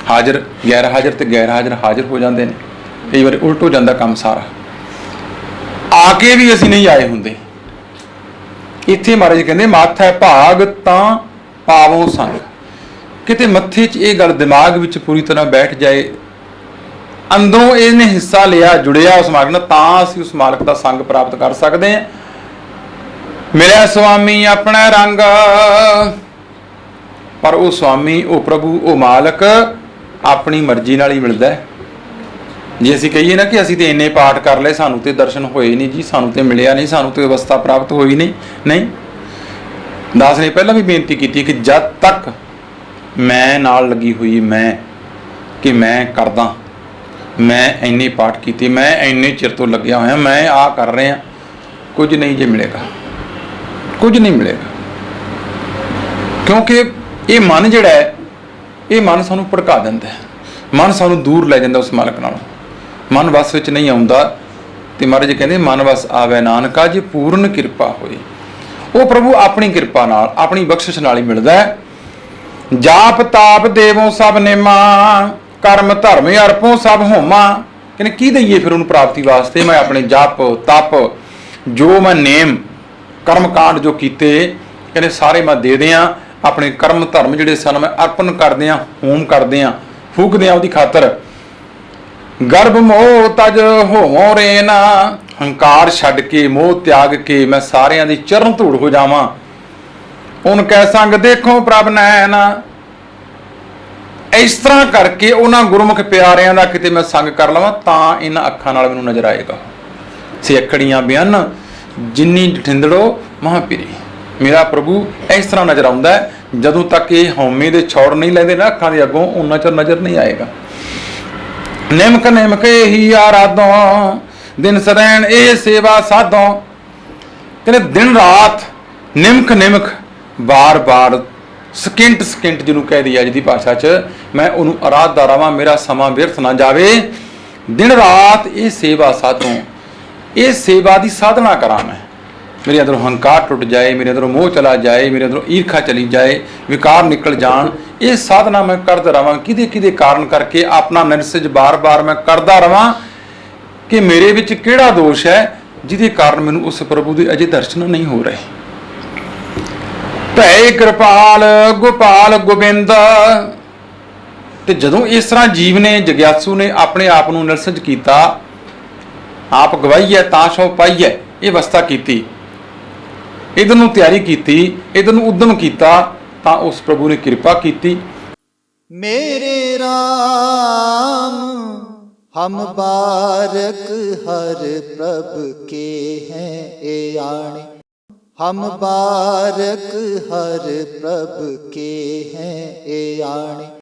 ਹਾਜ਼ਰ ਗੈਰ ਹਾਜ਼ਰ ਤੇ ਗੈਰ ਹਾਜ਼ਰ ਹਾਜ਼ਰ ਹੋ ਜਾਂਦੇ ਨੇ। ਕਈ ਵਾਰ ਉਲਟ ਹੋ ਜਾਂਦਾ ਕੰਮ ਸਾਰਾ, ਆ ਕੇ ਵੀ ਅਸੀਂ ਨਹੀਂ ਆਏ ਹੁੰਦੇ। ਇੱਥੇ ਮਹਾਰਾਜ ਕਹਿੰਦੇ ਮਾਥੈ ਭਾਗ ਤਾਂ ਪਾਵੋਂ ਸੰਗ। ਕਿਤੇ ਮੱਥੇ 'ਚ ਇਹ ਗੱਲ ਦਿਮਾਗ ਵਿੱਚ ਪੂਰੀ ਤਰ੍ਹਾਂ ਬੈਠ ਜਾਏ, ਅੰਦਰੋਂ ਇਹਨੇ ਹਿੱਸਾ ਲਿਆ, ਜੁੜਿਆ ਉਸ ਮਾਲਕ ਨਾਲ, ਤਾਂ ਅਸੀਂ ਉਸ ਮਾਲਕ ਦਾ ਸੰਗ ਪ੍ਰਾਪਤ ਕਰ ਸਕਦੇ ਹਾਂ। ਮਿਲਿਆ ਸੁਆਮੀ ਆਪਣਾ ਰੰਗ। ਪਰ ਉਹ ਸੁਆਮੀ, ਉਹ ਪ੍ਰਭੂ, ਉਹ ਮਾਲਕ ਆਪਣੀ ਮਰਜ਼ੀ ਨਾਲ ਹੀ ਮਿਲਦਾ ਹੈ। ਜੇ ਅਸੀਂ ਕਹੀਏ ਨਾ ਕਿ ਅਸੀਂ ਤੇ ਇੰਨੇ ਪਾਠ ਕਰ ਲਏ, ਸਾਨੂੰ ਤੇ ਦਰਸ਼ਨ ਹੋਏ ਨਹੀਂ ਜੀ, ਸਾਨੂੰ ਤੇ ਮਿਲਿਆ ਨਹੀਂ, ਸਾਨੂੰ ਤੇ ਅਵਸਥਾ ਪ੍ਰਾਪਤ ਹੋਈ ਨਹੀਂ, ਨਹੀਂ। ਦਾਸ ਨੇ ਪਹਿਲਾਂ ਵੀ ਬੇਨਤੀ ਕੀਤੀ ਕਿ ਜਦ ਤੱਕ ਮੈਂ ਨਾਲ ਲੱਗੀ ਹੋਈ, ਮੈਂ ਕਰਦਾ, ਮੈਂ ਇੰਨੇ ਪਾਠ ਕੀਤੇ, ਮੈਂ ਇੰਨੇ ਚਿਰ ਤੋਂ ਲੱਗਿਆ ਹੋਇਆ, ਮੈਂ ਆਹ ਕਰ ਰਿਹਾ, ਕੁਝ ਨਹੀਂ ਜੇ ਮਿਲੇਗਾ, ਕੁਝ ਨਹੀਂ ਮਿਲੇਗਾ। ਕਿਉਂਕਿ ਇਹ ਮਨ ਜਿਹੜਾ ਹੈ, ਇਹ ਮਨ ਸਾਨੂੰ ਭੜਕਾ ਦਿੰਦਾ ਹੈ, ਮਨ ਸਾਨੂੰ ਦੂਰ ਲੈ ਜਾਂਦਾ ਉਸ ਮਾਲਕ ਨਾਲੋਂ। ਮਨ ਵਸ ਵਿੱਚ ਨਹੀਂ ਆਉਂਦਾ, ਤੇ ਮਹਾਰਾਜ ਕਹਿੰਦੇ ਮਨ ਵਸ ਆਵੇ ਨਾਨਕਾ ਜੇ ਪੂਰਨ ਕਿਰਪਾ ਹੋਏ। ਉਹ ਪ੍ਰਭੂ ਆਪਣੀ ਕਿਰਪਾ ਨਾਲ, ਆਪਣੀ ਬਖਸ਼ਿਸ਼ ਨਾਲ ਹੀ ਮਿਲਦਾ ਹੈ। ਜਾਪ ਤਾਪ ਦੇਵੋਂ ਸਭ ਨੇਮਾ, ਕਰਮ ਧਰਮ ਅਰਪੋਂ ਸਭ ਹੋਮਾ। ਕਹਿੰਦੇ ਕੀ ਦਈਏ ਫਿਰ ਉਹਨੂੰ ਪ੍ਰਾਪਤੀ ਵਾਸਤੇ? ਮੈਂ ਆਪਣੇ ਜਪ ਤਪ, ਜੋ ਮੈਂ ਨੇਮ ਕਰਮ ਕਾਂਡ ਜੋ ਕੀਤੇ, ਕਹਿੰਦੇ ਸਾਰੇ ਮੈਂ ਦੇ ਦਿਆਂ। ਆਪਣੇ ਕਰਮ ਧਰਮ ਜਿਹੜੇ ਸਨ ਮੈਂ ਅਰਪਣ ਕਰਦੇ ਆ, ਹੋਮ ਕਰਦੇ ਆ, ਫੂਕਦੇ ਆ ਉਹਦੀ ਖਾਤਰ। ਗਰਭ ਮੋਹ ਤਜ ਹੋਵੋਂ ਰੇਨ, ਹੰਕਾਰ ਛੱਡ ਕੇ, ਮੋਹ ਤਿਆਗ ਕੇ ਮੈਂ ਸਾਰਿਆਂ ਦੀ ਚਰਨ ਧੂੜ ਹੋ ਜਾਵਾਂ। ਉਨ ਕੈ ਸੰਗ ਦੇਖੋ ਪ੍ਰਭ ਨੈਣ। ਇਸ ਤਰ੍ਹਾਂ ਕਰਕੇ ਉਹਨਾਂ ਗੁਰਮੁਖ ਪਿਆਰਿਆਂ ਦਾ ਕਿਤੇ ਮੈਂ ਸੰਗ ਕਰ ਲਵਾਂ, ਤਾਂ ਇਹਨਾਂ ਅੱਖਾਂ ਨਾਲ ਮੈਨੂੰ ਨਜ਼ਰ ਆਏਗਾ। ਸੇਖੜੀਆਂ ਬਿਆਨ ਜਿੰਨੀ ਠਿੰਦੜੋ ਮਹਾਂਪੀਰੀ। ਮੇਰਾ ਪ੍ਰਭੂ ਇਸ ਤਰ੍ਹਾਂ ਨਜ਼ਰ ਆਉਂਦਾ ਹੈ। ਜਦੋਂ ਤੱਕ ਇਹ ਹਉਮੈ ਦੇ ਛੌੜ ਨਹੀਂ ਲੈਂਦੇ ਨਾ ਅੱਖਾਂ ਦੇ ਅੱਗੋਂ, ਉਹਨਾਂ ਚਿਰ ਨਜ਼ਰ ਨਹੀਂ ਆਏਗਾ। ਨਿਮਕ ਨਿਮਕ ਇਹੀ ਆਰਾਧੋਂ, ਦਿਨ ਸਰੈਣ ਇਹ ਸੇਵਾ ਸਾਧੋਂ। ਕਹਿੰਦੇ ਦਿਨ ਰਾਤ ਨਿਮਕ ਨਿਮਕ, ਬਾਰ ਬਾਰ, ਸਕਿੰਟ ਸਕਿੰਟ ਜਿਹਨੂੰ ਕਹਿ ਦਈਏ ਅੱਜ ਦੀ ਭਾਸ਼ਾ 'ਚ, ਮੈਂ ਉਹਨੂੰ ਆਰਾਧਦਾ ਰਵਾਂ, ਮੇਰਾ ਸਮਾਂ ਵਿਅਰਥ ਨਾ ਜਾਵੇ। ਦਿਨ ਰਾਤ ਇਹ ਸੇਵਾ ਸਾਧੋਂ, ਇਹ ਸੇਵਾ ਦੀ ਸਾਧਨਾ ਕਰਾਂ ਮੈਂ। ਮੇਰੇ ਅੰਦਰੋਂ ਹੰਕਾਰ ਟੁੱਟ ਜਾਏ, ਮੇਰੇ ਅੰਦਰੋਂ ਮੋਹ ਚਲਾ ਜਾਏ, ਮੇਰੇ ਅੰਦਰੋਂ ਈਰਖਾ ਚਲੀ ਜਾਏ, ਵਿਕਾਰ ਨਿਕਲ ਜਾਣ। ਇਹ ਸਾਧਨਾ ਮੈਂ ਕਰਦਾ ਰਵਾਂ। ਕਿਹਦੇ ਕਿਹਦੇ ਕਾਰਨ ਕਰਕੇ ਆਪਣਾ ਨਿਰਸਜ ਬਾਰ-ਬਾਰ ਮੈਂ ਕਰਦਾ ਰਵਾਂ ਕਿ ਮੇਰੇ ਵਿੱਚ ਕਿਹੜਾ ਦੋਸ਼ ਹੈ ਜਿਹਦੇ ਕਾਰਨ ਮੈਨੂੰ ਉਸ ਪ੍ਰਭੂ ਦੇ ਅਜੇ ਦਰਸ਼ਨ ਨਹੀਂ ਹੋ ਰਹੇ। ਭੈ ਕਿਰਪਾਲ ਗੋਪਾਲ ਗੋਬਿੰਦ। ਤੇ ਜਦੋਂ ਇਸ ਤਰ੍ਹਾਂ ਜੀਵ ਨੇ, ਜਗਿਆਸੂ ਨੇ ਆਪਣੇ ਆਪ ਨੂੰ ਨਿਰਸਜ ਕੀਤਾ, ਆਪ ਗਵਾਈ ਹੈ ਤਾਂ ਸੋ ਪਾਈ ਹੈ, ਇਹ ਅਵਸਥਾ ਕੀਤੀ, ਇਧਰ ਨੂੰ ਤਿਆਰੀ ਕੀਤੀ, ਇਧਰ ਨੂੰ ਉਦਮ ਕੀਤਾ, ਤਾਂ ਉਸ ਪ੍ਰਭੂ ਨੇ ਕਿਰਪਾ ਕੀਤੀ। ਮੇਰੇ ਰਾਮ ਹਮ ਬਾਰਕ ਹਰ ਪ੍ਰਭ ਕੇ ਹੈ ਏ ਆਣੇ। हम बारक हर प्रभ के हैं ए आणे।